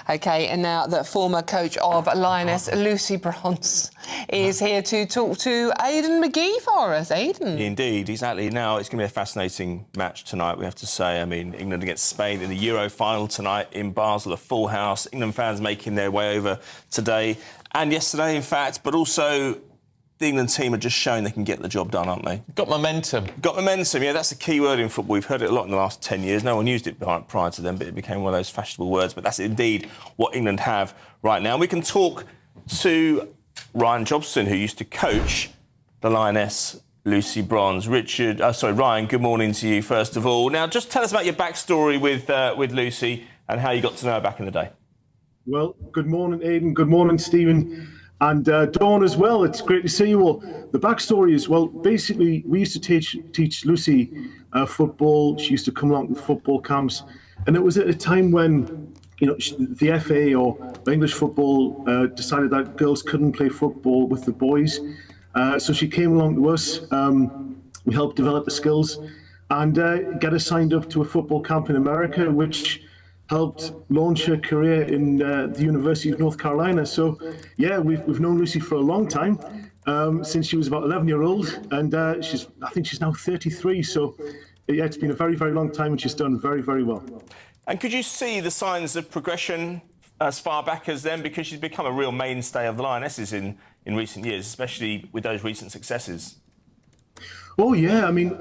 OK, and now the former coach of Lioness Lucy Bronze is here to talk to Aidan McGee for us. Aidan. Indeed, exactly. Now, it's going to be a fascinating match tonight, we have to say. I mean, England against Spain in the Euro final tonight in Basel, a full house. England fans making their way over today and yesterday, in fact, but also the England team are just showing they can get the job done, aren't they? Got momentum. Got momentum, yeah, that's the key word in football. We've heard it a lot in the last 10 years. No one used it prior to them, but it became one of those fashionable words. But that's indeed what England have right now. And we can talk to Ryan Jobson, who used to coach the Lioness Lucy Bronze. Ryan, good morning to you, first of all. Now, just tell us about your backstory with Lucy and how you got to know her back in the day. Well, good morning, Aidan. Good morning, Stephen. And Dawn as well. It's great to see you all. The backstory is, well, basically, we used to teach Lucy football. She used to come along to football camps. And it was at a time when, you know, the FA or English football decided that girls couldn't play football with the boys. So she came along to us. We helped develop the skills and get her signed up to a football camp in America, which helped launch her career in the University of North Carolina. So, yeah, we've known Lucy for a long time, since she was about 11-year-old, and I think she's now 33. So, yeah, it's been a very, very long time, and she's done very, very well. And could you see the signs of progression as far back as then? Because she's become a real mainstay of the Lionesses in recent years, especially with those recent successes. Oh yeah, I mean,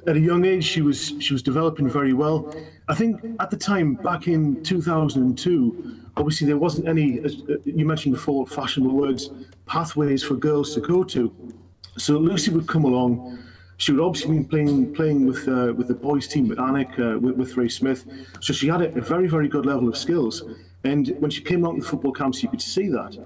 at a young age, she was developing very well. I think at the time, back in 2002, obviously there wasn't any, as you mentioned before, fashionable words, pathways for girls to go to. So Lucy would come along. She would obviously be playing with the boys' team, with Anik, with Ray Smith. So she had a very, very good level of skills. And when she came out in the football camps, you could see that.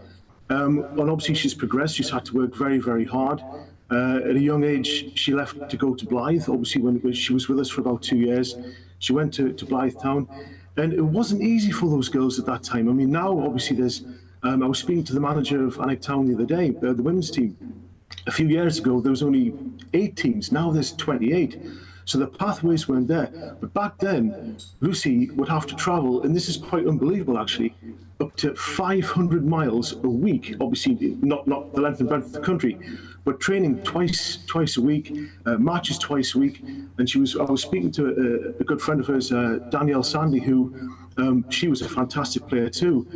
And obviously she's progressed. She's had to work very, very hard. At a young age, she left to go to Blyth. Obviously, when she was with us for about 2 years, she went to Blyth Town, and it wasn't easy for those girls at that time. I mean, now obviously there's. I was speaking to the manager of Anik Town the other day, the women's team. A few years ago, there was only 8 teams. Now there's 28. So the pathways weren't there. But back then, Lucy would have to travel, and this is quite unbelievable actually, up to 500 miles a week. Obviously, not the length and breadth of the country, but training twice a week, matches twice a week. And I was speaking to a good friend of hers, Danielle Sandy, who she was a fantastic player too.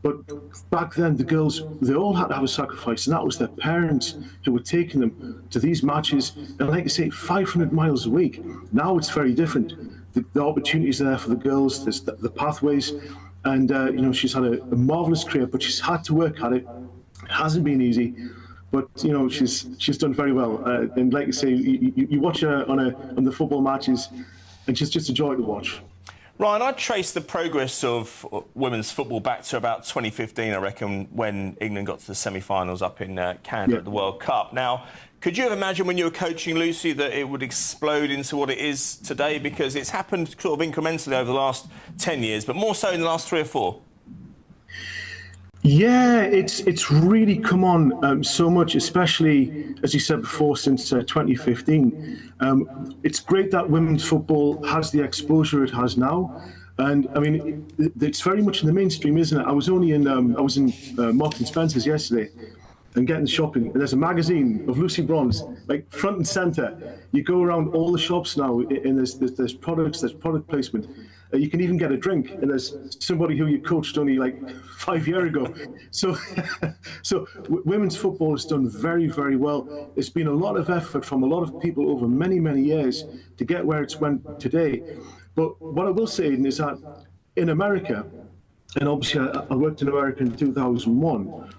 But back then, the girls, they all had to have a sacrifice, and that was their parents who were taking them to these matches. And like I say, 500 miles a week. Now it's very different. The opportunities are there for the girls, there's the pathways. And, you know, she's had a marvellous career, but she's had to work at it. It hasn't been easy. But, you know, she's done very well. And like I say, you watch her on the football matches, and she's just a joy to watch. Ryan, I traced the progress of women's football back to about 2015, I reckon, when England got to the semi-finals up in Canada at the World Cup. Now, could you have imagined when you were coaching Lucy that it would explode into what it is today? Because it's happened sort of incrementally over the last 10 years, but more so in the last 3 or 4. Yeah, it's really come on so much, especially, as you said before, since 2015. It's great that women's football has the exposure it has now. And, I mean, it's very much in the mainstream, isn't it? I was in Marks and Spencer's yesterday and getting shopping, and there's a magazine of Lucy Bronze, like front and centre. You go around all the shops now, and there's products, there's product placement. You can even get a drink, and there's somebody who you coached only like 5 years ago. So, women's football has done very, very well. It's been a lot of effort from a lot of people over many, many years to get where it's went today. But what I will say, Aidan, is that in America, and obviously I worked in America in 2001,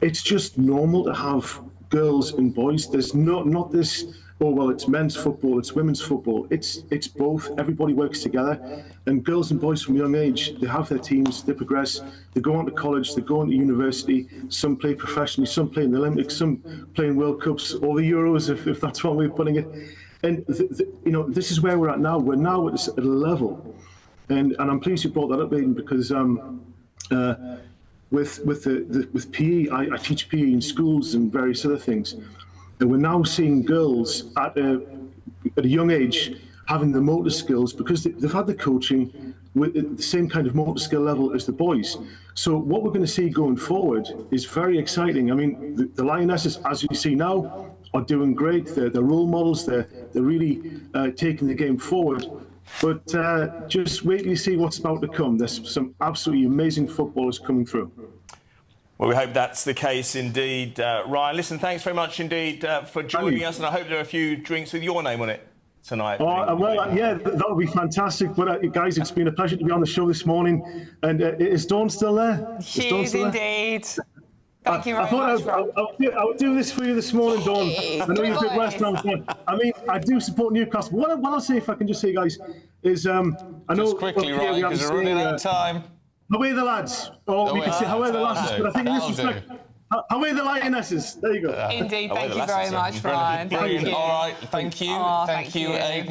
it's just normal to have girls and boys. There's not this, oh, well, it's men's football, it's women's football. It's both. Everybody works together. And girls and boys from a young age, they have their teams, they progress, they go on to college, they go on to university. Some play professionally, some play in the Olympics, some play in World Cups, or the Euros, if that's one way of putting it. And, you know, this is where we're at now. We're now at a level. And I'm pleased you brought that up, Aidan, because with PE, I teach PE in schools and various other things. And we're now seeing girls at a young age having the motor skills because they've had the coaching, with the same kind of motor skill level as the boys. So what we're going to see going forward is very exciting. I mean, the Lionesses, as you see now, are doing great. They're role models. They're really taking the game forward. But just wait till you see what's about to come. There's some absolutely amazing footballers coming through. Well, we hope that's the case indeed. Ryan, listen, thanks very much indeed for joining us, and I hope there are a few drinks with your name on it tonight. Oh, well, yeah, that would be fantastic. But guys, it's been a pleasure to be on the show this morning. And is Dawn still there? She is indeed. Thank you very much. I would do this for you this morning, Dawn. I know you're a big West Ham fan. I mean, I do support Newcastle. What I'll say, if I can just say, guys, is I know. Just quickly, Ryan, because we're running out of time. Away the lads. Or we can say away the lasses, but I think in this respect, away the Lionesses. There you go. Indeed, thank you very much, Ryan. Brilliant. All right, thank you. Thank you, Aidan.